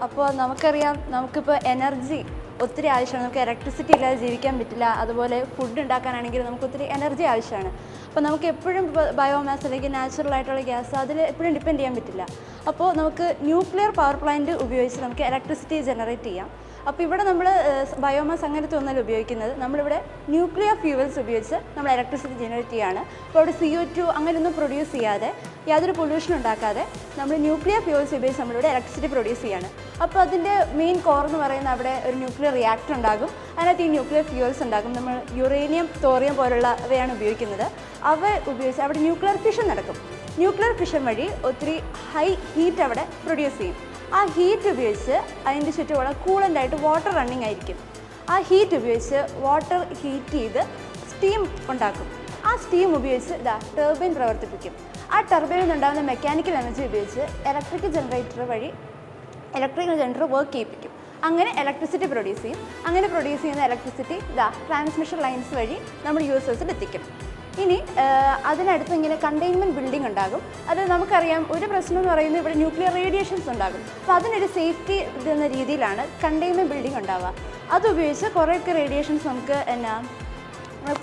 അപ്പോൾ നമുക്കറിയാം നമുക്കിപ്പോൾ എനർജി ഒത്തിരി ആവശ്യമാണ്. നമുക്ക് ഇലക്ട്രിസിറ്റി ഇല്ലാതെ ജീവിക്കാൻ പറ്റില്ല. അതുപോലെ ഫുഡ് ഉണ്ടാക്കാനാണെങ്കിൽ നമുക്ക് ഒത്തിരി എനർജി ആവശ്യമാണ്. അപ്പോൾ നമുക്ക് എപ്പോഴും ബയോമാസ് അല്ലെങ്കിൽ നാച്ചുറൽ ആയിട്ടുള്ള ഗ്യാസ് അതിൽ എപ്പോഴും ഡിപ്പെൻഡ് ചെയ്യാൻ പറ്റില്ല. അപ്പോൾ നമുക്ക് ന്യൂക്ലിയർ പവർ പ്ലാന്റ് ഉപയോഗിച്ച് നമുക്ക് ഇലക്ട്രിസിറ്റി ജനറേറ്റ് ചെയ്യാം. അപ്പോൾ ഇവിടെ നമ്മൾ ബയോമാസ് അങ്ങനത്തെ ഒന്നല്ല ഉപയോഗിക്കുന്നത്. നമ്മളിവിടെ ന്യൂക്ലിയർ ഫ്യൂവൽസ് ഉപയോഗിച്ച് നമ്മൾ ഇലക്ട്രിസിറ്റി ജനറേറ്റ് ചെയ്യുകയാണ്. അപ്പോൾ അവിടെ CO2 അങ്ങനെയൊന്നും പ്രൊഡ്യൂസ് ചെയ്യാതെ യാതൊരു പൊല്യൂഷൻ ഉണ്ടാക്കാതെ നമ്മൾ ന്യൂക്ലിയർ ഫ്യൂവൽസ് ഉപയോഗിച്ച് നമ്മളിവിടെ ഇലക്ട്രിസിറ്റി പ്രൊഡ്യൂസ് ചെയ്യാണ്. അപ്പോൾ അതിൻ്റെ മെയിൻ കോർ എന്ന് പറയുന്നത് അവിടെ ഒരു ന്യൂക്ലിയർ റിയാക്ടർ ഉണ്ടാകും. അതിനകത്ത് ഈ ന്യൂക്ലിയർ ഫ്യൂവൽസ് ഉണ്ടാകും. നമ്മൾ യുറേനിയം, തോറിയം പോലുള്ളവയാണ് ഉപയോഗിക്കുന്നത്. അവ ഉപയോഗിച്ച് അവിടെ ന്യൂക്ലിയർ ഫിഷൻ നടക്കും. ന്യൂക്ലിയർ ഫിഷൻ വഴി ഒത്തിരി ഹൈ ഹീറ്റ് അവിടെ പ്രൊഡ്യൂസ് ചെയ്യും. ആ ഹീറ്റ് ഉപയോഗിച്ച് അതിൻ്റെ ചുറ്റുമുള്ള കൂളൻ്റായിട്ട് വാട്ടർ റണ്ണിങ് ആയിരിക്കും. ആ ഹീറ്റ് ഉപയോഗിച്ച് വാട്ടർ ഹീറ്റ് ചെയ്ത് സ്റ്റീം ഉണ്ടാക്കും. ആ സ്റ്റീം ഉപയോഗിച്ച് ടർബൈൻ പ്രവർത്തിപ്പിക്കും. ആ ടർബൈനിൽ നിന്നുണ്ടാകുന്ന മെക്കാനിക്കൽ എനർജി ഉപയോഗിച്ച് ഇലക്ട്രിക്കൽ ജനറേറ്റർ വഴി ഇലക്ട്രിക്കൽ ജനറേറ്റർ വർക്ക് ചെയ്യിപ്പിക്കും. അങ്ങനെ ഇലക്ട്രിസിറ്റി പ്രൊഡ്യൂസ് ചെയ്യും. അങ്ങനെ പ്രൊഡ്യൂസ് ചെയ്യുന്ന ഇലക്ട്രിസിറ്റി ട്രാൻസ്മിഷൻ ലൈൻസ് വഴി നമ്മൾ യൂസേഴ്സിൽ എത്തിക്കും. ഇനി അതിനടുത്ത് ഇങ്ങനെ കണ്ടെയ്ൻമെൻറ്റ് ബിൽഡിംഗ് ഉണ്ടാകും. അത് നമുക്കറിയാം ഒരു പ്രശ്നം എന്ന് പറയുന്നത് ഇവിടെ ന്യൂക്ലിയർ റേഡിയേഷൻസ് ഉണ്ടാകും. അപ്പോൾ അതിനൊരു സേഫ്റ്റി എന്ന രീതിയിലാണ് കണ്ടെയ്ൻമെൻറ്റ് ബിൽഡിംഗ് ഉണ്ടാവുക. അതുപയോഗിച്ച് കുറേയൊക്കെ റേഡിയേഷൻസ് നമുക്ക്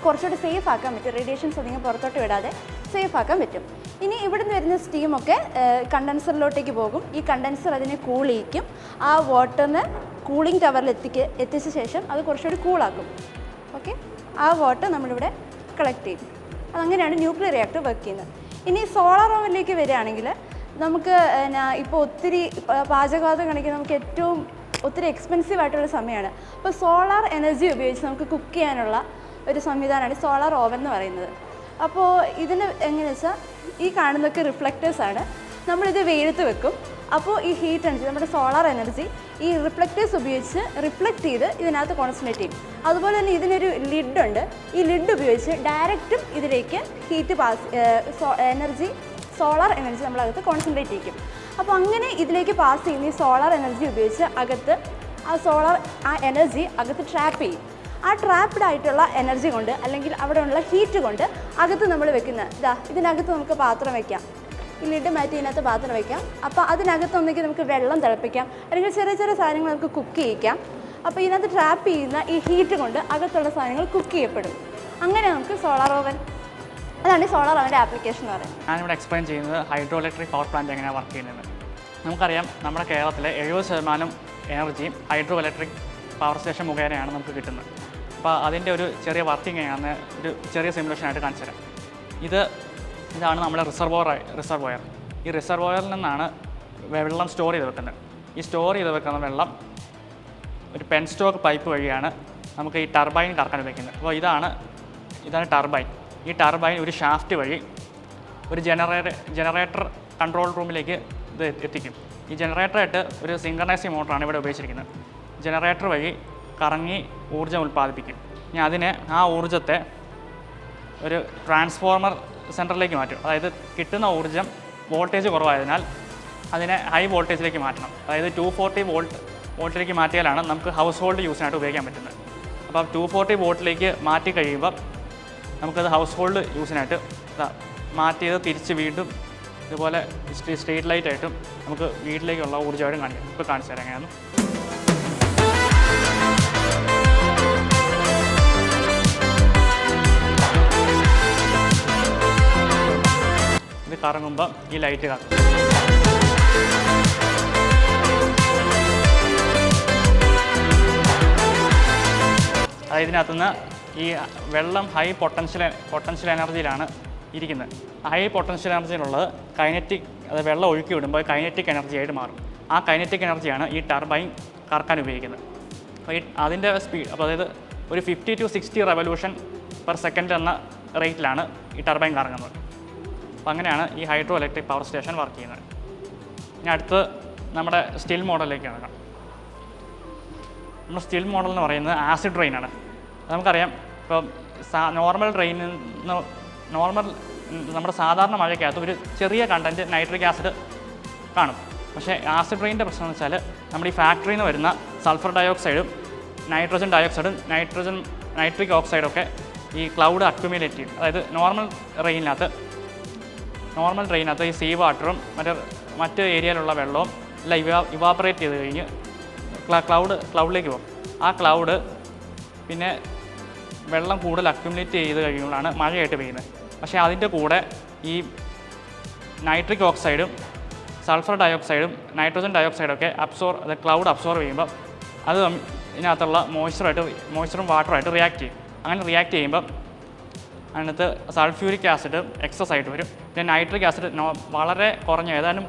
കുറച്ചുകൂടി സേഫ് ആക്കാൻ പറ്റും. റേഡിയേഷൻസ് അധികം പുറത്തോട്ട് വിടാതെ സേഫ് ആക്കാൻ പറ്റും. ഇനി ഇവിടെ നിന്ന് വരുന്ന സ്റ്റീമൊക്കെ കണ്ടൻസറിലോട്ടേക്ക് പോകും. ഈ കണ്ടൻസർ അതിനെ കൂൾ ചെയ്യിക്കും. ആ വാട്ടറിന് കൂളിംഗ് ടവറിൽ എത്തിച്ച ശേഷം അത് കുറച്ചുകൂടി കൂളാക്കും. ഓക്കെ, ആ വാട്ടർ നമ്മളിവിടെ കളക്ട് ചെയ്യും. അതങ്ങനെയാണ് ന്യൂക്ലിയർ റിയാക്ടർ വർക്ക് ചെയ്യുന്നത്. ഇനി സോളാർ ഓവനിലേക്ക് വരികയാണെങ്കിൽ നമുക്ക് ഇപ്പോൾ ഒത്തിരി പാചകവാതകം കണക്കിൽ നമുക്ക് ഏറ്റവും ഒത്തിരി എക്സ്പെൻസീവ് ആയിട്ടുള്ള സമയമാണ്. അപ്പോൾ സോളാർ എനർജി ഉപയോഗിച്ച് നമുക്ക് കുക്ക് ചെയ്യാനുള്ള ഒരു സംവിധാനമാണ് സോളാർ ഓവൻ എന്ന് പറയുന്നത്. അപ്പോൾ ഇതിന് എങ്ങനെയാണെന്ന് വെച്ചാൽ ഈ കാണുന്നതൊക്കെ റിഫ്ലക്റ്റേഴ്സാണ്. നമ്മളിത് വെയിലത്ത് വെക്കും. അപ്പോൾ ഈ ഹീറ്റ് എനർജി നമ്മുടെ സോളാർ എനർജി ഈ റിഫ്ലക്റ്റേഴ്സ് ഉപയോഗിച്ച് റിഫ്ലക്റ്റ് ചെയ്ത് ഇതിനകത്ത് കോൺസെൻട്രേറ്റ് ചെയ്യും. അതുപോലെ തന്നെ ഇതിനൊരു ലിഡുണ്ട്. ഈ ലിഡ് ഉപയോഗിച്ച് ഡയറക്റ്റും ഇതിലേക്ക് ഹീറ്റ് സോളാർ എനർജി നമ്മളകത്ത് കോൺസെൻട്രേറ്റ് ചെയ്യും. അപ്പോൾ അങ്ങനെ ഇതിലേക്ക് പാസ് ചെയ്യുന്ന ഈ സോളാർ എനർജി ഉപയോഗിച്ച് അകത്ത് ആ എനർജി അകത്ത് ട്രാപ്പ് ചെയ്യും. ആ ട്രാപ്ഡ് ആയിട്ടുള്ള എനർജി കൊണ്ട് അല്ലെങ്കിൽ അവിടെ ഉള്ള ഹീറ്റ് കൊണ്ട് അകത്ത് നമ്മൾ വെക്കുന്ന ഇതിനകത്ത് നമുക്ക് പാത്രം വയ്ക്കാം. ഈ ലിഡ് മാറ്റി ഇതിനകത്ത് പാത്രം വയ്ക്കാം. അപ്പോൾ അതിനകത്ത് ഒന്നെങ്കിൽ നമുക്ക് വെള്ളം തിളപ്പിക്കാം, അല്ലെങ്കിൽ ചെറിയ ചെറിയ സാധനങ്ങൾ നമുക്ക് കുക്ക് ചെയ്യിക്കാം. അപ്പോൾ ഇതിനകത്ത് ട്രാപ്പ് ചെയ്യുന്ന ഈ ഹീറ്റ് കൊണ്ട് അകത്തുള്ള സാധനങ്ങൾ കുക്ക് ചെയ്യപ്പെടും. അങ്ങനെ നമുക്ക് സോളാർ ഓവൻ, അതാണ് ഈ സോളാർ ഓവൻ്റെ ആപ്ലിക്കേഷൻ എന്ന് പറയുന്നത്. ഞാനിവിടെ എക്സ്പ്ലെയിൻ ചെയ്യുന്നത് ഹൈഡ്രോ ഇലക്ട്രിക് പവർ പ്ലാന്റ് എങ്ങനെയാണ് വർക്ക് ചെയ്യുന്നത്. നമുക്കറിയാം നമ്മുടെ കേരളത്തിലെ 70% എനർജിയും ഹൈഡ്രോ ഇലക്ട്രിക് പവർ സ്റ്റേഷൻ മുഖേനയാണ് നമുക്ക് കിട്ടുന്നത്. അപ്പോൾ അതിൻ്റെ ഒരു ചെറിയ വർക്കിംഗ് ആണ് ഒരു ചെറിയ സിമുലേഷനായിട്ട് കാണിച്ചു തരാം. ഇതാണ് നമ്മുടെ റിസർവോയർ. ഈ റിസർവോയറിൽ നിന്നാണ് വെള്ളം സ്റ്റോർ ചെയ്ത് വെക്കുന്നത്. ഈ സ്റ്റോർ ചെയ്ത് വെക്കുന്ന വെള്ളം ഒരു പെൻ സ്റ്റോക്ക് പൈപ്പ് വഴിയാണ് നമുക്ക് ഈ ടർബൈൻ കറക്കാൻ ഉപയോഗിക്കുന്നത്. അപ്പോൾ ഇതാണ് ടർബൈൻ. ഈ ടർബൈൻ ഒരു ഷാഫ്റ്റ് വഴി ഒരു ജനറേറ്റർ കൺട്രോൾ റൂമിലേക്ക് ഇത് എത്തിക്കും. ഈ ജനറേറ്ററായിട്ട് ഒരു സിങ്ക്രണൈസിംഗ് മോട്ടറാണ് ഇവിടെ ഉപയോഗിച്ചിരിക്കുന്നത്. ജനറേറ്റർ വഴി കറങ്ങി ഊർജ്ജം ഉൽപ്പാദിപ്പിക്കും. ഇനി ആ ഊർജ്ജത്തെ ഒരു ട്രാൻസ്ഫോർമർ സെൻറ്ററിലേക്ക് മാറ്റും. അതായത് കിട്ടുന്ന ഊർജ്ജം വോൾട്ടേജ് കുറവായതിനാൽ അതിനെ ഹൈ വോൾട്ടേജിലേക്ക് മാറ്റണം. അതായത് 240 വോൾട്ടിലേക്ക് മാറ്റിയാലാണ് നമുക്ക് ഹൗസ് ഹോൾഡ് യൂസിനായിട്ട് ഉപയോഗിക്കാൻ പറ്റുന്നത്. അപ്പോൾ 240 വോൾട്ടിലേക്ക് മാറ്റി കഴിയുമ്പോൾ നമുക്കത് ഹൗസ് ഹോൾഡ് യൂസിനായിട്ട് മാറ്റിയത് തിരിച്ച് വീണ്ടും ഇതുപോലെ സ്ട്രീറ്റ് ലൈറ്റായിട്ടും നമുക്ക് വീട്ടിലേക്കുള്ള ഊർജ്ജമായിട്ടും കാണിക്കാം. ഇപ്പോൾ കാണിച്ചു തരാം എങ്ങനെയാണ്. ഇത് കറങ്ങുമ്പോൾ ഈ ലൈറ്റ് കറങ്ങും. അതായത് ഇതിനകത്തുനിന്ന് ഈ വെള്ളം ഹൈ പൊട്ടൻഷ്യൽ എനർജിയിലാണ് ഇരിക്കുന്നത്. ഹൈ പൊട്ടൻഷ്യൽ എനർജിയിലുള്ളത് കൈനറ്റിക്, അത് വെള്ളം ഒഴുക്കി വിടുമ്പോൾ കൈനറ്റിക് എനർജി ആയിട്ട് മാറും. ആ കൈനറ്റിക് എനർജിയാണ് ഈ ടർബൈൻ കറക്കാൻ ഉപയോഗിക്കുന്നത്. അപ്പോൾ അതിൻ്റെ സ്പീഡ്, അപ്പോൾ അതായത് ഒരു 50 to 60 റെവല്യൂഷൻ പെർ സെക്കൻഡ് എന്ന റേറ്റിലാണ് ഈ ടർബൈൻ കറങ്ങുന്നത്. അപ്പോൾ അങ്ങനെയാണ് ഈ hydro electric power station work ചെയ്യുന്നത്. ഇനി അടുത്ത് നമ്മുടെ സ്റ്റിൽ മോഡലിലേക്ക് കിടക്കാം. നമ്മുടെ സ്റ്റിൽ മോഡൽ എന്ന് പറയുന്നത് ആസിഡ് റെയിനാണ്. നമുക്കറിയാം, ഇപ്പോൾ നമ്മുടെ സാധാരണ മഴയ്ക്കകത്ത് ഒരു ചെറിയ കണ്ടൻറ്റ് നൈട്രിക് ആസിഡ് കാണും. പക്ഷേ ആസിഡ് റെയിൻ്റെ പ്രശ്നം എന്ന് വെച്ചാൽ നമ്മുടെ ഈ ഫാക്ടറിയിൽ നിന്ന് വരുന്ന സൾഫർ ഡയോക്സൈഡും നൈട്രജൻ ഡയോക്സൈഡും നൈട്രിക് ഓക്സൈഡൊക്കെ ഈ ക്ലൗഡ് അക്യുമുലേറ്റ് ചെയ്യും. അതായത് നോർമൽ റെയിനകത്ത് ഈ സീ വാട്ടറും മറ്റ് ഏരിയയിലുള്ള വെള്ളവും എല്ലാം ഇവാപ്പറേറ്റ് ചെയ്ത് കഴിഞ്ഞ് ക്ലൗഡിലേക്ക് പോകും. ആ ക്ലൗഡ് പിന്നെ വെള്ളം കൂടുതൽ അക്യുമുലേറ്റ് ചെയ്ത് കഴിയുമ്പോഴാണ് മഴയായിട്ട് പെയ്യുന്നത്. പക്ഷേ അതിൻ്റെ കൂടെ ഈ നൈട്രിക് ഓക്സൈഡും സൾഫർ ഡയോക്സൈഡും നൈട്രജൻ ഡയോക്സൈഡൊക്കെ ക്ലൗഡ് അബ്സോർവ് ചെയ്യുമ്പോൾ അത് ഇതിനകത്തുള്ള മോയ്സ്ചറും വാട്ടറുമായിട്ട് റിയാക്ട് ചെയ്യും. അങ്ങനെ റിയാക്ട് ചെയ്യുമ്പോൾ അതിനകത്ത് സൾഫ്യൂരിക് ആസിഡ് എക്സസ് ആയിട്ട് വരും. പിന്നെ നൈട്രിക് ആസിഡ് വളരെ കുറഞ്ഞ ഏതാനും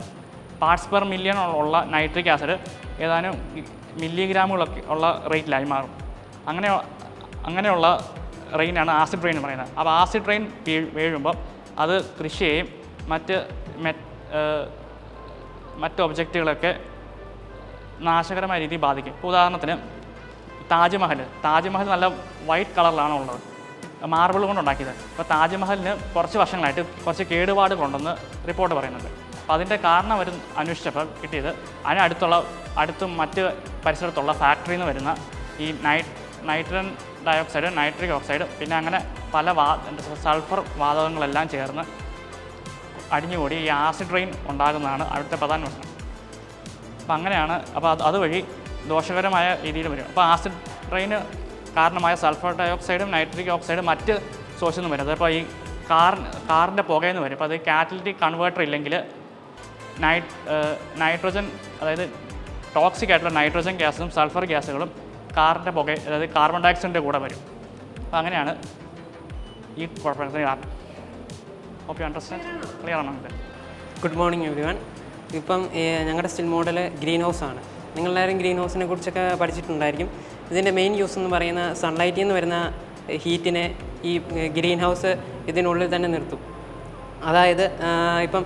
പാർട്സ് പെർ മില്യൺ ഉള്ള നൈട്രിക് ആസിഡ് ഏതാനും മില്ലിഗ്രാമുകളൊക്കെ ഉള്ള റേറ്റിലായി മാറും. അങ്ങനെയുള്ള റെയിനാണ് ആസിഡ് റെയിൻ എന്ന് പറയുന്നത്. അപ്പോൾ ആസിഡ് റെയിൻ വീഴുമ്പോൾ അത് കൃഷിയെയും മറ്റ് ഒബ്ജക്റ്റുകളൊക്കെ നാശകരമായ രീതിയിൽ ബാധിക്കും. ഉദാഹരണത്തിന് താജ്മഹൽ നല്ല വൈറ്റ് കളറിലാണ് ഉള്ളത്, മാർബിൾ കൊണ്ട് ഉണ്ടാക്കിയത്. അപ്പോൾ താജ്മഹലിന് കുറച്ച് വർഷങ്ങളായിട്ട് കുറച്ച് കേടുപാടുകളുണ്ടെന്ന് റിപ്പോർട്ട് പറയുന്നുണ്ട്. അപ്പോൾ അതിൻ്റെ കാരണം അന്വേഷിച്ചപ്പോൾ കിട്ടിയത് അടുത്തും മറ്റ് പരിസരത്തുള്ള ഫാക്ടറിയിൽ നിന്ന് വരുന്ന ഈ നൈട്രജൻ ഡയോക്സൈഡ്, നൈട്രിക് ഓക്സൈഡ്, പിന്നെ അങ്ങനെ പല സൾഫർ വാതകങ്ങളെല്ലാം ചേർന്ന് അടിഞ്ഞുകൂടി ഈ ആസിഡ് റെയിൻ ഉണ്ടാകുന്നതാണ് അവിടുത്തെ പ്രധാന പ്രശ്നം. അപ്പോൾ അങ്ങനെയാണ്. അപ്പോൾ അതുവഴി ദോഷകരമായ രീതിയിൽ വരും. അപ്പോൾ ആസിഡ് റെയിന് കാരണമായ സൾഫർ ഡയോക്സൈഡും നൈട്രിക് ഓക്സൈഡും മറ്റ് സോഴ്സിൽ നിന്ന് വരും. അതപ്പോൾ ഈ കാറിൻ്റെ പുകയിൽ നിന്ന് വരും. അപ്പോൾ അത് കാറ്റലിറ്റിക് കൺവേർട്ടർ ഇല്ലെങ്കിൽ നൈട്രജൻ, അതായത് ടോക്സിക് ആയിട്ടുള്ള നൈട്രജൻ ഗ്യാസും സൾഫർ ഗ്യാസുകളും കാറിൻ്റെ പുക, അതായത് കാർബൺ ഡയോക്സൈഡിൻ്റെ കൂടെ വരും. അപ്പോൾ അങ്ങനെയാണ് ഈ കുഴപ്പത്തിന് കാരണം. Okay, understand? ക്ലിയർ ആണോ? Good morning every one. ഇപ്പം ഞങ്ങളുടെ സ്റ്റിൽ മോഡൽ ഗ്രീൻ ഹൗസ് ആണ്. നിങ്ങളെല്ലാവരും ഗ്രീൻ ഹൗസിനെ കുറിച്ചൊക്കെ പഠിച്ചിട്ടുണ്ടായിരിക്കും. ഇതിൻ്റെ മെയിൻ യൂസ് എന്ന് പറയുന്ന സൺലൈറ്റിൽ നിന്ന് വരുന്ന ഹീറ്റിനെ ഈ ഗ്രീൻ ഹൗസ് ഇതിനുള്ളിൽ തന്നെ നിർത്തും. അതായത് ഇപ്പം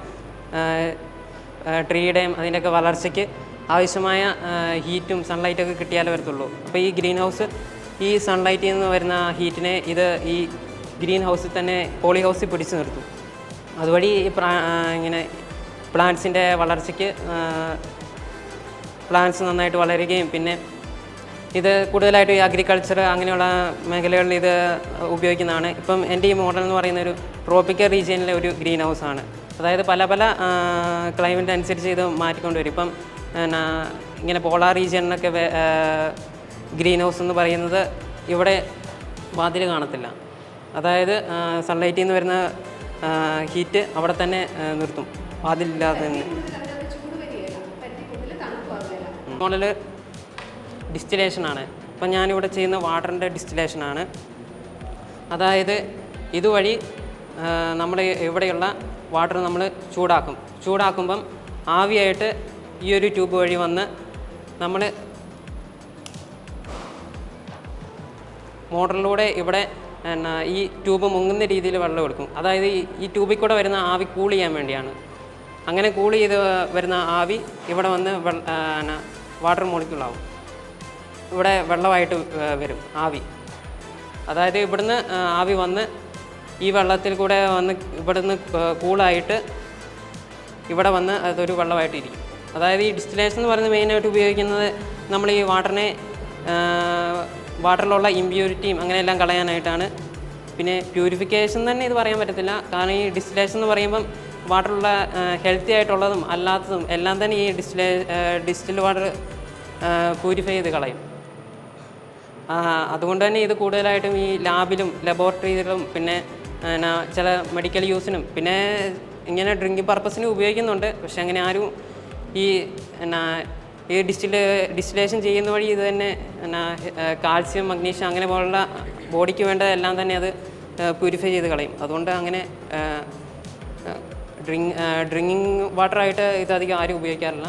ട്രീയുടെയും അതിൻ്റെയൊക്കെ വളർച്ചയ്ക്ക് ആവശ്യമായ ഹീറ്റും സൺലൈറ്റൊക്കെ കിട്ടിയാലേ വരത്തുള്ളൂ. അപ്പോൾ ഈ ഗ്രീൻ ഹൗസ് ഈ സൺലൈറ്റിൽ നിന്ന് വരുന്ന ഹീറ്റിനെ ഈ ഗ്രീൻ ഹൗസിൽ തന്നെ പോളി ഹൗസിൽ പിടിച്ചു നിർത്തും. അതുവഴി ഇങ്ങനെ പ്ലാന്റ്സിൻ്റെ വളർച്ചയ്ക്ക് പ്ലാന്റ്സ് നന്നായിട്ട് വളരുകയും, പിന്നെ ഇത് കൂടുതലായിട്ട് ഈ അഗ്രികൾച്ചർ അങ്ങനെയുള്ള മേഖലകളിൽ ഇത് ഉപയോഗിക്കുന്നതാണ്. ഇപ്പം എൻ്റെ ഈ മോഡൽ എന്ന് പറയുന്ന ഒരു ട്രോപ്പിക്കൽ റീജിയനിലെ ഒരു ഗ്രീൻ ഹൗസാണ്. അതായത് പല ക്ലൈമറ്റ് അനുസരിച്ച് ഇത് മാറ്റിക്കൊണ്ട് വരും. ഇപ്പം ഇങ്ങനെ പോളാർ റീജിയനിലൊക്കെ ഗ്രീൻ ഹൗസ് എന്ന് പറയുന്നത് ഇവിടെ വാതിൽ കാണത്തില്ല. അതായത് സൺലൈറ്റിൽ നിന്ന് വരുന്ന ഹീറ്റ് അവിടെ തന്നെ നിർത്തും, വാതിലില്ലാതെ തന്നെ. മോഡൽ ഡിസ്റ്റിലേഷനാണ്. ഇപ്പം ഞാനിവിടെ ചെയ്യുന്ന വാട്ടറിൻ്റെ ഡിസ്റ്റിലേഷനാണ്. അതായത് ഇതുവഴി നമ്മൾ ഇവിടെയുള്ള വാട്ടർ നമ്മൾ ചൂടാക്കുമ്പം ആവിയായിട്ട് ഈ ഒരു ട്യൂബ് വഴി വന്ന് നമ്മൾ മോട്ടറിലൂടെ ഇവിടെ ഈ ട്യൂബ് മുങ്ങുന്ന രീതിയിൽ വെള്ളം എടുക്കും. അതായത് ഈ ട്യൂബിൽ കൂടെ വരുന്ന ആവി കൂൾ ചെയ്യാൻ വേണ്ടിയാണ്. അങ്ങനെ കൂൾ ചെയ്ത് വരുന്ന ആവി ഇവിടെ വന്ന് വാട്ടർ മോളിക്യൂളാവും, ഇവിടെ വെള്ളമായിട്ട് വരും ആവി. അതായത് ഇവിടുന്ന് ആവി വന്ന് ഈ വെള്ളത്തിൽ കൂടെ വന്ന് ഇവിടുന്ന് കൂളായിട്ട് ഇവിടെ വന്ന് അതൊരു വെള്ളമായിട്ട് ഇരിക്കും. അതായത് ഈ ഡിസ്റ്റിലേഷൻ എന്ന് പറയുന്നത് മെയിനായിട്ട് ഉപയോഗിക്കുന്നത് നമ്മൾ ഈ വാട്ടറിലുള്ള ഇമ്പ്യൂരിറ്റിയും അങ്ങനെയെല്ലാം കളയാനായിട്ടാണ്. പിന്നെ പ്യൂരിഫിക്കേഷൻ തന്നെ ഇത് പറയാൻ പറ്റത്തില്ല. കാരണം ഈ ഡിസ്റ്റിലേഷൻ എന്ന് പറയുമ്പം വാട്ടറിലുള്ള ഹെൽത്തി ആയിട്ടുള്ളതും അല്ലാത്തതും എല്ലാം തന്നെ ഈ ഡിസ്റ്റിൽ വാട്ടർ പ്യൂരിഫൈ ചെയ്ത് കളയും. അതുകൊണ്ട് തന്നെ ഇത് കൂടുതലായിട്ടും ഈ ലാബിലും ലബോറട്ടറിയിലും പിന്നെ ചില മെഡിക്കൽ യൂസിനും പിന്നെ ഇങ്ങനെ ഡ്രിങ്കിങ് പർപ്പസിനും ഉപയോഗിക്കുന്നുണ്ട്. പക്ഷെ അങ്ങനെ ആരും ഈ ഡിസ്റ്റിലേഷൻ ചെയ്യുന്ന വഴി ഇത് തന്നെ കാൽസ്യം, മഗ്നീഷ്യം അങ്ങനെ പോലുള്ള ബോഡിക്ക് വേണ്ടതെല്ലാം തന്നെ അത് പ്യൂരിഫൈ ചെയ്ത് കളയും. അതുകൊണ്ട് അങ്ങനെ ഡ്രിങ്കിങ് വാട്ടറായിട്ട് ഇതധികം ആരും ഉപയോഗിക്കാറില്ല.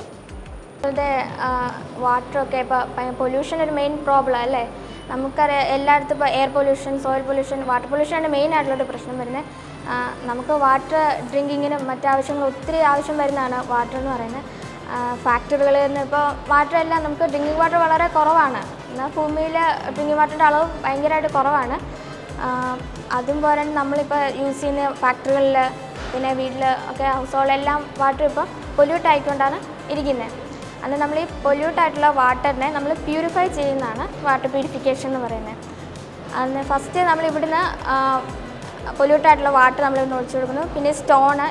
വാട്ടറൊക്കെ ഇപ്പോൾ പൊല്യൂഷൻ ഒരു മെയിൻ പ്രോബ്ലം അല്ലേ? നമുക്കറിയാം എല്ലായിടത്തും ഇപ്പോൾ air pollution, soil pollution, water പൊല്യൂഷനാണ് മെയിൻ ആയിട്ടുള്ളൊരു പ്രശ്നം വരുന്നത്. നമുക്ക് വാട്ടർ ഡ്രിങ്കിങ്ങിനും മറ്റാവശ്യങ്ങളും ഒത്തിരി ആവശ്യം വരുന്നതാണ് വാട്ടർ എന്ന് പറയുന്നത്. ഫാക്ടറികളിൽ നിന്ന് ഇപ്പോൾ വാട്ടർ എല്ലാം നമുക്ക് ഡ്രിങ്കിങ് വാട്ടർ വളരെ കുറവാണ്. എന്നാൽ ഭൂമിയിൽ ഡ്രിങ്കിങ് വാട്ടറിൻ്റെ അളവ് ഭയങ്കരമായിട്ട് കുറവാണ്. അതും പോലെ നമ്മളിപ്പോൾ യൂസ് ചെയ്യുന്ന ഫാക്ടറികളിൽ പിന്നെ വീട്ടിൽ ഒക്കെ ഹൗസ് ഹോളെല്ലാം വാട്ടർ ഇപ്പോൾ പൊല്യൂട്ട് ആയിക്കൊണ്ടാണ് ഇരിക്കുന്നത്. അത് നമ്മൾ ഈ പൊല്യൂട്ട് ആയിട്ടുള്ള വാട്ടറിനെ നമ്മൾ പ്യൂരിഫൈ ചെയ്യുന്നതാണ് വാട്ടർ പ്യൂരിഫിക്കേഷൻ എന്ന് പറയുന്നത്. അതിന് ഫസ്റ്റ് നമ്മൾ ഇവിടുന്ന് പൊല്യൂട്ട് ആയിട്ടുള്ള വാട്ടർ നമ്മളിവിടുന്ന് ഒഴിച്ചു കൊടുക്കുന്നു. പിന്നെ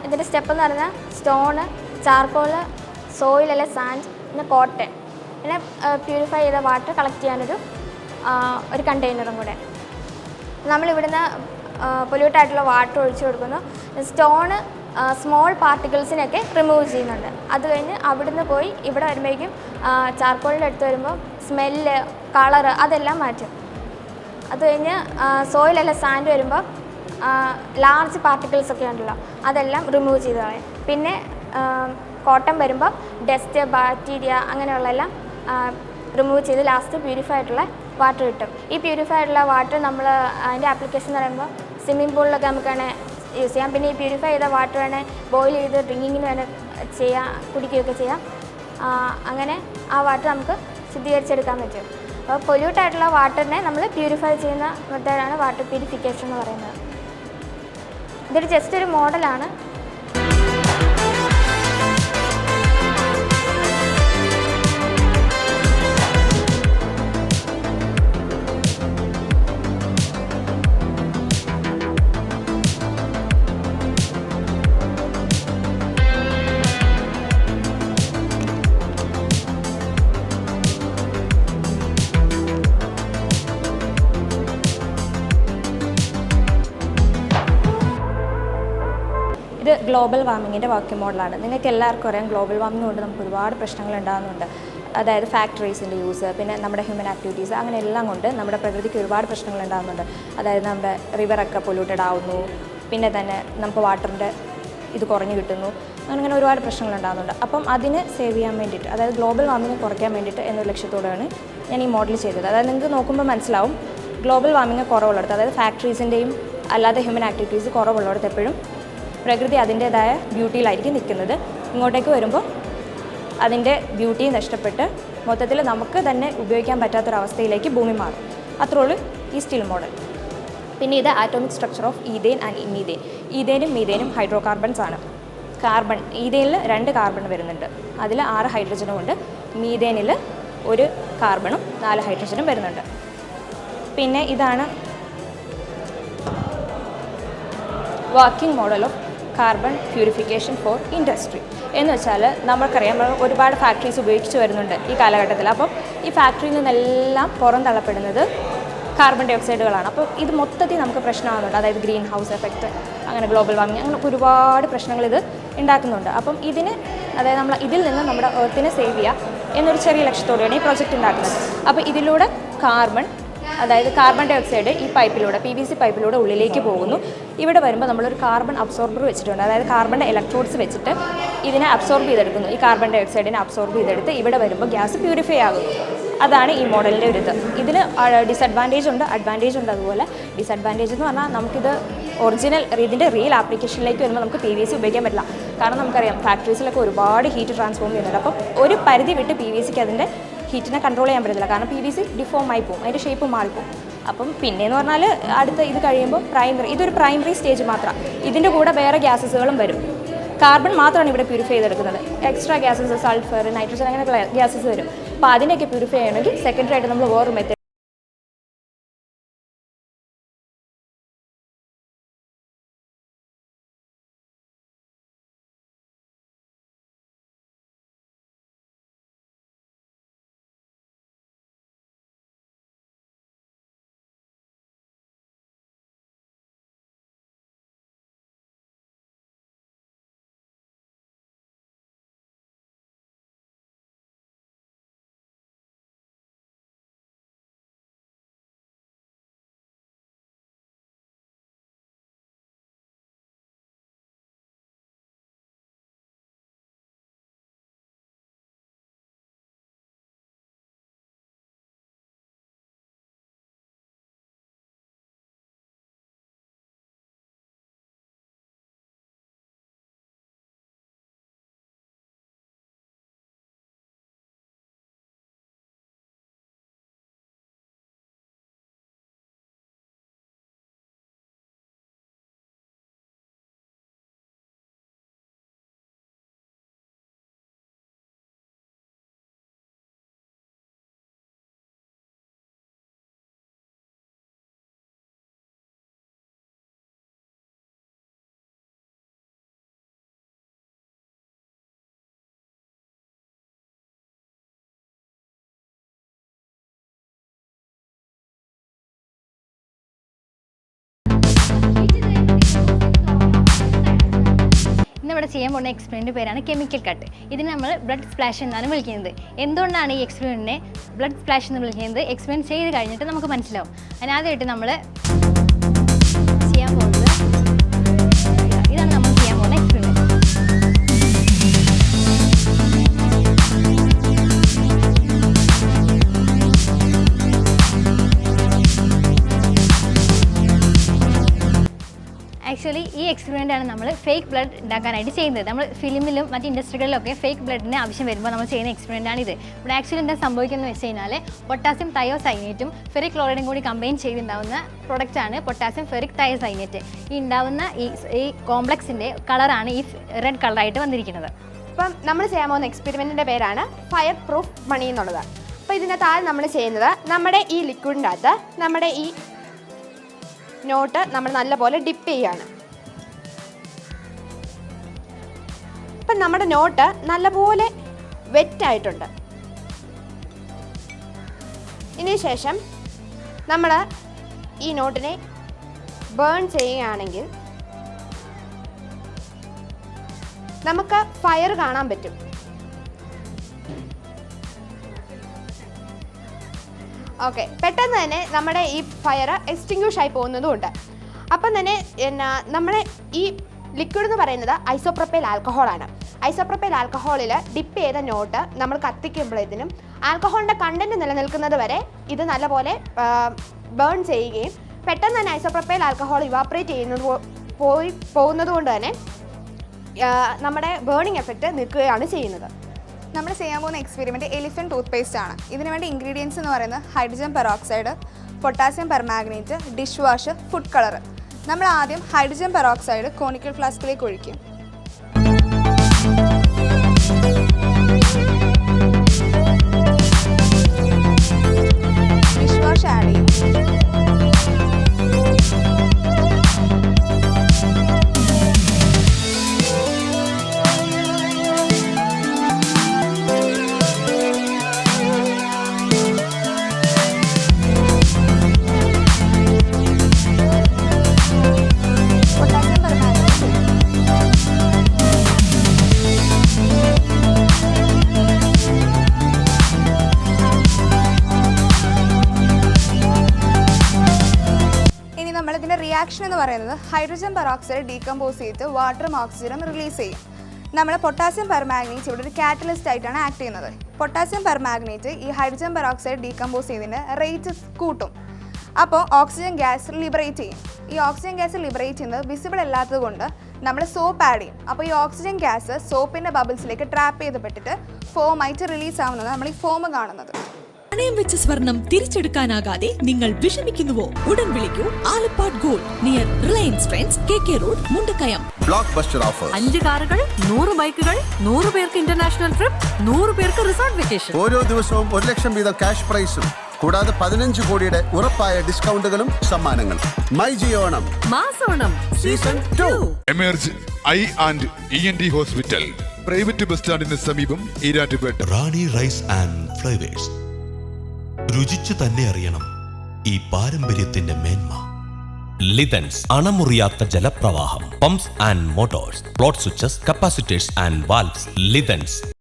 ഇതിൻ്റെ സ്റ്റെപ്പ് എന്ന് പറഞ്ഞാൽ സ്റ്റോണ്, ചാർക്കോള്, സോയിൽ അല്ലെ സാൻഡ്, പിന്നെ കോട്ടൺ, പിന്നെ പ്യൂരിഫൈ ചെയ്ത വാട്ടർ കളക്ട് ചെയ്യാനൊരു ഒരു കണ്ടെയ്നറും കൂടെ. നമ്മളിവിടുന്ന് പൊല്യൂട്ട് ആയിട്ടുള്ള വാട്ടർ ഒഴിച്ചു കൊടുക്കുന്നു. സ്റ്റോണ് സ്മോൾ പാർട്ടിക്കിൾസിനെയൊക്കെ റിമൂവ് ചെയ്യുന്നുണ്ട്. അത് കഴിഞ്ഞ് അവിടുന്ന് പോയി ഇവിടെ വരുമ്പോഴേക്കും ചാർക്കോളിൻ്റെ അടുത്ത് വരുമ്പോൾ സ്മെല്ല്, കളറ് അതെല്ലാം മാറ്റും. അത് കഴിഞ്ഞ് സോയിലല്ല സാൻഡ് വരുമ്പോൾ ലാർജ് പാർട്ടിക്കിൾസ് ഒക്കെ ഉണ്ടല്ലോ അതെല്ലാം റിമൂവ് ചെയ്ത് കളയും. പിന്നെ കോട്ടൺ വരുമ്പോൾ ഡസ്റ്റ്, ബാക്ടീരിയ അങ്ങനെയുള്ളതെല്ലാം റിമൂവ് ചെയ്ത് ലാസ്റ്റ് പ്യൂരിഫൈ ആയിട്ടുള്ള വാട്ടർ കിട്ടും. ഈ പ്യൂരിഫൈ ആയിട്ടുള്ള വാട്ടർ നമ്മൾ അതിൻ്റെ ആപ്ലിക്കേഷൻ എന്ന് പറയുമ്പോൾ സ്വിമ്മിംഗ് പൂളിലൊക്കെ നമുക്ക് വേണേൽ യൂസ് ചെയ്യാം. പിന്നെ ഈ പ്യൂരിഫൈ ചെയ്ത വാട്ടർ വേണേൽ ബോയിൽ ചെയ്ത് ഡ്രിങ്കിങ്ങിന് വേണേൽ ചെയ്യാം, കുടിക്കുകയൊക്കെ ചെയ്യാം. അങ്ങനെ ആ വാട്ടർ നമുക്ക് ശുദ്ധീകരിച്ചെടുക്കാൻ പറ്റും. അപ്പോൾ പൊല്യൂട്ട് ആയിട്ടുള്ള വാട്ടറിനെ നമ്മൾ പ്യൂരിഫൈ ചെയ്യുന്ന മെത്തേഡാണ് വാട്ടർ പ്യൂരിഫിക്കേഷൻ എന്ന് പറയുന്നത്. ഇതൊരു ജസ്റ്റ് ഒരു മോഡലാണ്. ഇത് ഗ്ലോബൽ വാർമിങ്ങിൻ്റെ വാക്യൂം മോഡലാണ്. നിങ്ങൾക്ക് എല്ലാവർക്കും അറിയാം ഗ്ലോബൽ വാർമിംഗ് കൊണ്ട് നമുക്ക് ഒരുപാട് പ്രശ്നങ്ങൾ ഉണ്ടാകുന്നുണ്ട്. അതായത് ഫാക്ടറീസിൻ്റെ യൂസ്, പിന്നെ നമ്മുടെ ഹ്യൂമൻ ആക്ടിവിറ്റീസ്, അങ്ങനെ എല്ലാം കൊണ്ട് നമ്മുടെ പ്രകൃതിക്ക് ഒരുപാട് പ്രശ്നങ്ങൾ ഉണ്ടാകുന്നുണ്ട്. അതായത് നമ്മുടെ റിവറൊക്കെ പൊല്യൂട്ടഡ് ആവുന്നു, പിന്നെ തന്നെ നമുക്ക് വാട്ടറിൻ്റെ ഇത് കുറഞ്ഞു കിട്ടുന്നു, അങ്ങനെ ഒരുപാട് പ്രശ്നങ്ങൾ ഉണ്ടാകുന്നുണ്ട്. അപ്പം അതിന് സേവ് ചെയ്യാൻ വേണ്ടിയിട്ട്, അതായത് ഗ്ലോബൽ വാർമിംഗ് കുറയ്ക്കാൻ വേണ്ടിയിട്ട് എന്നൊരു ലക്ഷ്യത്തോടെയാണ് ഞാൻ ഈ മോഡൽ ചെയ്തത്. അതായത് നിങ്ങൾക്ക് നോക്കുമ്പോൾ മനസ്സിലാവും ഗ്ലോബൽ വാർമിംഗ് കുറവുള്ളിടത്ത്, അതായത് ഫാക്ടറീസിൻ്റെയും അല്ലാതെ ഹ്യൂമൻ ആക്ടിവിറ്റീസ് കുറവുള്ളിടത്ത് എപ്പോഴും പ്രകൃതി അതിൻ്റേതായ ബ്യൂട്ടിയിലായിരിക്കും നിൽക്കുന്നത്. ഇങ്ങോട്ടേക്ക് വരുമ്പോൾ അതിൻ്റെ ബ്യൂട്ടി നഷ്ടപ്പെട്ട് മൊത്തത്തിൽ നമുക്ക് തന്നെ ഉപയോഗിക്കാൻ പറ്റാത്തൊരവസ്ഥയിലേക്ക് ഭൂമി മാറും. അത്രേ ഉള്ളൂ ഈ സ്റ്റീൽ മോഡൽ. പിന്നെ ഇത് atomic structure of ethane and methane. ഈഥെയ്നും മീഥെയ്നും ഹൈഡ്രോ കാർബൺസ് ആണ്. കാർബൺ, ഈഥെയ്നിൽ 2 കാർബൺ വരുന്നുണ്ട്, അതിൽ 6 ഹൈഡ്രജനും ഉണ്ട്. മീഥെയ്നിൽ 1 കാർബണും 4 ഹൈഡ്രജനും വരുന്നുണ്ട്. പിന്നെ ഇതാണ് working model of carbon purification for industry. എന്ന് വെച്ചാൽ നമുക്കറിയാം ഒരുപാട് ഫാക്ടറീസ് ഉപയോഗിച്ച് വരുന്നുണ്ട് ഈ കാലഘട്ടത്തിൽ. അപ്പം ഈ ഫാക്ടറിയിൽ നിന്നെല്ലാം പുറന്തള്ളപ്പെടുന്നത് കാർബൺ ഡൈ ഓക്സൈഡുകളാണ്. അപ്പോൾ ഇത് മൊത്തത്തിൽ നമുക്ക് പ്രശ്നമാകുന്നുണ്ട്. അതായത് ഗ്രീൻ ഹൗസ് എഫക്റ്റ്, അങ്ങനെ ഗ്ലോബൽ വാർമിംഗ്, അങ്ങനെ ഒരുപാട് പ്രശ്നങ്ങൾ ഇത് ഉണ്ടാക്കുന്നുണ്ട്. അപ്പം ഇതിന്, അതായത് നമ്മൾ ഇതിൽ നിന്ന് നമ്മുടെ എർത്തിനെ സേവ് ചെയ്യുക എന്നൊരു ചെറിയ ലക്ഷ്യത്തോടെയാണ് ഈ പ്രോജക്റ്റ് ഉണ്ടാക്കുന്നത്. അപ്പോൾ ഇതിലൂടെ കാർബൺ, അതായത് കാർബൺ ഡൈ ഓക്സൈഡ് ഈ പൈപ്പിലൂടെ, PVC പൈപ്പിലൂടെ ഉള്ളിലേക്ക് പോകുന്നു. ഇവിടെ വരുമ്പോൾ നമ്മളൊരു കാർബൺ അബ്സോർബർ വെച്ചിട്ടുണ്ട്. അതായത് കാർബണിൻ്റെ ഇലക്ട്രോഡ്സ് വെച്ചിട്ട് ഇതിനെ അബ്സോർബ് ചെയ്തെടുക്കുന്നു. ഈ കാർബൺ ഡൈ ഓക്സൈഡിനെ അബ്സോർബ് ചെയ്തെടുത്ത് ഇവിടെ വരുമ്പോൾ ഗ്യാസ് പ്യൂരിഫൈ ആകുന്നു. അതാണ് ഈ മോഡലിൻ്റെ ഒരു ഇത്. ഇതിന് ഡിസഡ്വാൻറ്റേജ് ഉണ്ട്, അഡ്വാൻറ്റേജ് ഉണ്ട്. അതുപോലെ ഡിസഡ്വാൻറ്റേജ് എന്ന് പറഞ്ഞാൽ നമുക്കിത് ഇതിൻ്റെ റിയൽ ആപ്ലിക്കേഷനിലേക്ക് വരുമ്പോൾ നമുക്ക് PVC ഉപയോഗിക്കാൻ പറ്റില്ല. കാരണം നമുക്കറിയാം ഫാക്ടറീസിലൊക്കെ ഒരുപാട് ഹീറ്റ് ട്രാൻസ്ഫോം ചെയ്യുന്നുണ്ട്. അപ്പം ഒരു പരിധി വിട്ട് PVCക്ക് അതിൻ്റെ ഹീറ്റിനെ കൺട്രോൾ ചെയ്യാൻ പറ്റത്തില്ല. കാരണം PVC ഡിഫോം ആയി പോകും, അതിൻ്റെ ഷേപ്പ് മാറിപ്പോകും. അപ്പം പിന്നെയെന്ന് പറഞ്ഞാൽ അടുത്ത ഇത് കഴിയുമ്പോൾ ഇതൊരു പ്രൈമറി സ്റ്റേജ് മാത്രമാണ്. ഇതിൻ്റെ കൂടെ വേറെ ഗ്യാസസുകളും വരും. കാർബൺ മാത്രമാണ് ഇവിടെ പ്യൂരിഫൈ ചെയ്തെടുക്കുന്നത്. എക്സ്ട്രാ ഗ്യാസസ്, സൾഫർ, നൈട്രജൻ, അങ്ങനെയുള്ള ഗ്യാസസ് വരും. അപ്പോൾ അതിനെയൊക്കെ പ്യൂരിഫൈ ചെയ്യണമെങ്കിൽ സെക്കൻഡറി ആയിട്ട് നമ്മൾ വേറൊരു മെത്തേഡ് ഇന്നിവിടെ ചെയ്യാൻ പോകുന്ന എക്സ്പെരിമെൻ്റ് പേരാണ് കെമിക്കൽ കട്ട്. ഇതിന് നമ്മൾ ബ്ലഡ് സ്പ്ലാഷ് എന്നാണ് വിളിക്കുന്നത്. എന്തുകൊണ്ടാണ് ഈ എക്സ്പെരിമെൻറ്റിനെ ബ്ലഡ് സ്പ്ലാഷ് എന്ന് വിളിക്കുന്നത് എക്സ്പെരിമെൻറ്റ് ചെയ്ത് കഴിഞ്ഞിട്ട് നമുക്ക് മനസ്സിലാവും. അതിനാദ്യമായിട്ട് നമ്മൾ ചെയ്യാൻ പോകുന്നത് ഇതാണ് നമ്മൾ ചെയ്യാൻ പോകുന്ന എക്സ്പെരിമെൻറ്റ്. ആക്ച്വലി ഈ എക്സ്പെരിമെൻ്റാണ് നമ്മൾ ഫേക്ക് ബ്ലഡ് ഉണ്ടാക്കാനായിട്ട് ചെയ്യുന്നത്. നമ്മൾ ഫിലിമിലും മറ്റ് ഇൻഡസ്ട്രികളിലൊക്കെ ഫേക്ക് ബ്ലഡിന് ആവശ്യം വരുമ്പോൾ നമ്മൾ ചെയ്യുന്ന എക്സ്പെരിമെൻ്റാണ് ഇത്. ഇവിടെ ആക്ച്വലി എന്താ സംഭവിക്കുന്നത് വെച്ച് കഴിഞ്ഞാൽ പൊട്ടാസ്യം തയോസൈനേറ്റും ഫെറിക് ക്ലോറൈഡും കൂടി കമ്പൈൻ ചെയ്തുണ്ടാവുന്ന പ്രൊഡക്റ്റാണ് പൊട്ടാസ്യം ഫെറിക് തയോസൈനേറ്റ്. ഈ ഉണ്ടാവുന്ന ഈ കോംപ്ലക്സിൻ്റെ കളറാണ് ഈ റെഡ് കളറായിട്ട് വന്നിരിക്കുന്നത്. അപ്പം നമ്മൾ ചെയ്യാൻ പോകുന്ന എക്സ്പെരിമെൻറ്റിൻ്റെ പേരാണ് ഫയർ പ്രൂഫ് മണി എന്നുള്ളത്. അപ്പോൾ ഇതിൻ്റെ താഴെ നമ്മൾ ചെയ്യുന്നത് നമ്മുടെ ഈ ലിക്വിഡിൻ്റെ അകത്ത് നമ്മുടെ ഈ നോട്ട് നമ്മൾ നല്ലപോലെ ഡിപ്പ് ചെയ്യാണ്. അപ്പം നമ്മുടെ നോട്ട് നല്ലപോലെ വെറ്റായിട്ടുണ്ട്. ഇതിന് ശേഷം നമ്മൾ ഈ നോട്ടിനെ ബേൺ ചെയ്യുകയാണെങ്കിൽ നമുക്ക് ഫയർ കാണാൻ പറ്റും. ഓക്കെ, പെട്ടെന്ന് തന്നെ നമ്മുടെ ഈ ഫയർ എക്സ്റ്റിങ്ക്വിഷ് ആയി പോകുന്നതുമുണ്ട്. അപ്പം തന്നെ നമ്മുടെ ഈ ലിക്വിഡ് എന്ന് പറയുന്നത് ഐസോപ്രൊപ്പൈൽ ആൽക്കഹോളാണ്. ഐസോപ്രൊപ്പൈൽ ആൽക്കഹോളിൽ ഡിപ്പ് ചെയ്ത നോട്ട് നമ്മൾ കത്തിക്കുമ്പോഴത്തേനും ആൽക്കഹോളിൻ്റെ കണ്ടൻറ്റ് നിലനിൽക്കുന്നത് വരെ ഇത് നല്ലപോലെ ബേൺ ചെയ്യുകയും പെട്ടെന്ന് തന്നെ ഐസോപ്രൊപ്പൈൽ ആൽക്കഹോൾ ഇവാപ്പറേറ്റ് പോകുന്നത് കൊണ്ട് തന്നെ നമ്മുടെ ബേണിംഗ് എഫക്റ്റ് നിൽക്കുകയാണ് ചെയ്യുന്നത്. നമ്മൾ ചെയ്യാൻ പോകുന്ന എക്സ്പെരിമെൻറ്റ് എലിഫൻറ്റ് ടൂത്ത് പേസ്റ്റ് ആണ്. ഇതിന് വേണ്ടി ഇൻഗ്രീഡിയൻസ് എന്ന് പറയുന്നത് hydrogen peroxide, potassium permanganate, dish wash, food colour. നമ്മൾ ആദ്യം ഹൈഡ്രജൻ പെറോക്സൈഡ് കോണിക്കൽ ഫ്ലാസ്കിലേക്ക് ഒഴിക്കും. ഡിഷ് വാഷ് ആഡ് ചെയ്യും. നമ്മളിതിൻ്റെ റിയാക്ഷൻ എന്ന് പറയുന്നത് ഹൈഡ്രജൻ പെറോക്സൈഡ് ഡീകമ്പോസ് ചെയ്ത് വാട്ടറും ഓക്സിജനും റിലീസ് ചെയ്യും. നമ്മൾ പൊട്ടാസ്യം പെർമാഗ്നേറ്റ് ഇവിടെ ഒരു കാറ്റലിസ്റ്റ് ആയിട്ടാണ് ആക്ട് ചെയ്യുന്നത്. പൊട്ടാസ്യം പെർമാഗ്നേറ്റ് ഈ ഹൈഡ്രജൻ പെറോക്സൈഡ് ഡീകമ്പോസ് ചെയ്തതിൻ്റെ റേറ്റ് കൂട്ടും. അപ്പോൾ ഓക്സിജൻ ഗ്യാസ് ലിബറേറ്റ് ചെയ്യും. ഈ ഓക്സിജൻ ഗ്യാസ് ലിബറേറ്റ് ചെയ്യുന്നത് വിസിബിൾ അല്ലാത്തത് കൊണ്ട് നമ്മൾ സോപ്പ് ആഡ് ചെയ്യും. അപ്പോൾ ഈ ഓക്സിജൻ ഗ്യാസ് സോപ്പിൻ്റെ ബബിൾസിലേക്ക് ട്രാപ്പ് ചെയ്തപ്പെട്ടിട്ട് ഫോമായിട്ട് റിലീസ് ആവുന്നത് നമ്മൾ ഈ ഫോം കാണുന്നത്. പണയം വെച്ച സ്വർണം തിരിച്ചെടുക്കാനാകാതെ നിങ്ങൾ വിഷമിക്കുന്നുവോ? ഉടൻ വിളിക്കൂ Alappad gold, near Reliance Trends, KK road, Mundakkayam. Blockbuster offer. 5 കാറുകൾ, 100 ബൈക്കുകൾ, 100 പേർക്ക് ഇന്റർനാഷണൽ ട്രിപ്പ്, 100 പേർക്ക് റിസോർട്ട് വെക്കേഷൻ. ഓരോ ദിവസവും 1 ലക്ഷം വീതം ക്യാഷ് പ്രൈസും കൂടാതെ 15 കോടിയുടെ ഉറപ്പായ ഡിസ്കൗണ്ടുകളും സമ്മാനങ്ങളും. മൈ ജിയോണം മാസോണം season 2. Emerge eye and ENT hospital, private bus സ്റ്റാൻഡിന് സമീപം, Erattupetta. Rani rice and flavours. രുചിച്ചു തന്നെ അറിയണം ഈ പാരമ്പര്യത്തിന്റെ മേന്മ. ലിതൻസ്, അണമുറിയാത്ത ജലപ്രവാഹം, pumps and motors, float switches, capacitors and valves. ലിതൻസ്.